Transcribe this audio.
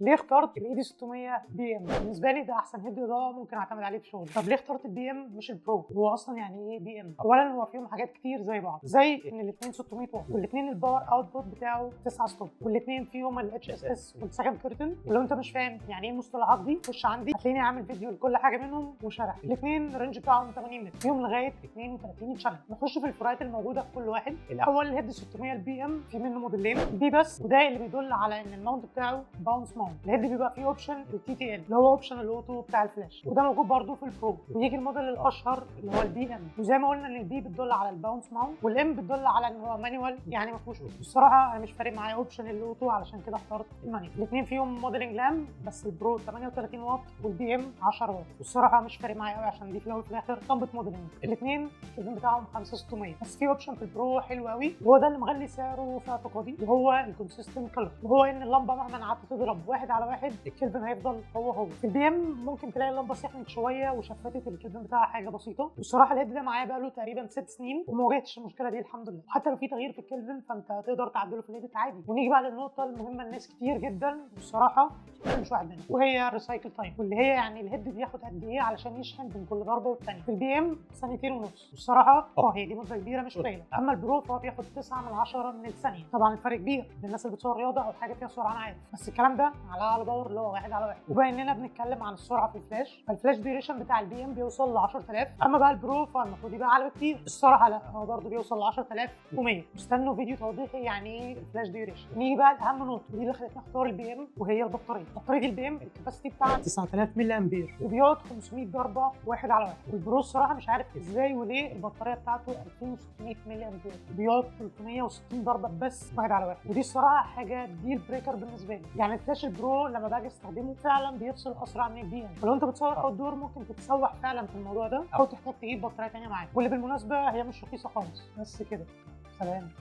ليه اخترت الاي دي 600 بي ام؟ بالنسبه لي ده احسن هيد اضاءه ممكن اعتمد عليه في شغلي. طب ليه اخترت البي ام مش البرو؟ هو اصلا يعني ايه بي ام؟ اولا هو فيهم حاجات كتير زي بعض، زي ان الاثنين 600 واط، والاثنين الباور اوتبوت بتاعه 9 ستوب، والاثنين فيهم الاتش اس اس والسكند كيرتن. ولو انت مش فاهم يعني ايه المصطلحات دي خش عندي هتلاقيني عامل فيديو لكل حاجه منهم وشرح. الاثنين الرينج بتاعهم 80 متر، فيهم لغايه 32 شانل. نخش في الفروقات الموجوده في كل واحد. الاول الهيد 600 البي ام في منه موديلين، البي بس وده اللي بيدل على ان الماونت بتاعه باونس ماونت. الهيد بيبقى فيه اوبشن التي تي ال اللي هو اوبشن الاوتو بتاع الفلاش، وده موجود برده في البرو. ويجي الموديل الاشهر اللي هو البي ام، وزي ما قلنا ان البي بتدل على الباونس ماونت والام بتدل على ان هو مانيوال يعني ما فيهوش اوتو. الصراحه انا مش فارق معايا اوبشن الاوتو علشان كده اخترت المانيوال. الاثنين فيهم موديلنج لام، بس البرو 38 واط والبي ام 10 واط. والصراحه مش فارق معايا قوي عشان دي في الاول وفي الاخر طنبه موديلنج. الاثنين الكلفن بتاعهم 5600، بس في اوبشن في البرو حلو قوي وهو ده اللي مغلي سعره في اعتقادي، وهو الكونسيستنت كلر، وهو ان اللمبه مهما قعدت تضرب واحد على واحد الكلفن هيفضل هو. في البي ام ممكن تلاقي اللمبه سخنت شويه وشفتت الكلفن بتاعها حاجه بسيطه. والصراحه الهيد ده معايا بقاله تقريبا 6 سنين وما واجهتش المشكله دي الحمد لله. وحتى لو في تغيير في الكلفن فانت تقدر تعدله في الهيد عادي. ونيجي بقى للنقطه المهمه لناس كتير جدا والصراحه انا مش واحد منهم، وهي الريسايكل تايم، واللي هي يعني الهيد بياخد قد ايه علشان يشحن بين كل ضربه والثانيه. في البي ام سنتين ونص، والصراحه هي دي مده كبيره مش قليله. اما البرو فهو بياخد 9 من 10 من الثانيه. طبعا الفرق كبير للناس اللي بتصور رياضه او حاجه فيها سرعه انا عارف، بس الكلام ده على باور اللي هو واحد على واحد. وبما اننا بنتكلم عن السرعه في الفلاش، فالفلاش ديوريشن بتاع البي ام بيوصل ل 10000، اما بقى البرو فالمفروض يبقى اعلى بكتير. الصراحه لا، هو برضه بيوصل ل 10100. استنوا فيديو توضيحي يعني ايه الفلاش ديوريشن. نيجي بقى لاهم نقطه ودي اللي خلتني اختار البي ام، وهي البطاريه. بطاريه البي ام الكباسيتي بتاعها 9000 ملي امبير وبيقعد 500 ضربه واحد على واحد. والبرو الصراحه مش عارف ازاي وليه البطاريه بتاعته 2600 ملي امبير وبيقعد 360 ضربه بس واحد على واحد. ودي الصراحه حاجه ديل بريكر بالنسبه لي. يعني الفلاش البرو لما باجي استخدمه فعلا بيفصل اسرع من البي ام، فلو انت بتصور اوت دور ممكن تتسوح فعلا في الموضوع ده او تحتاج تجيب بطاريه ثانيه معاك، واللي بالمناسبه هي مش رخيصه خالص. بس كده، سلام.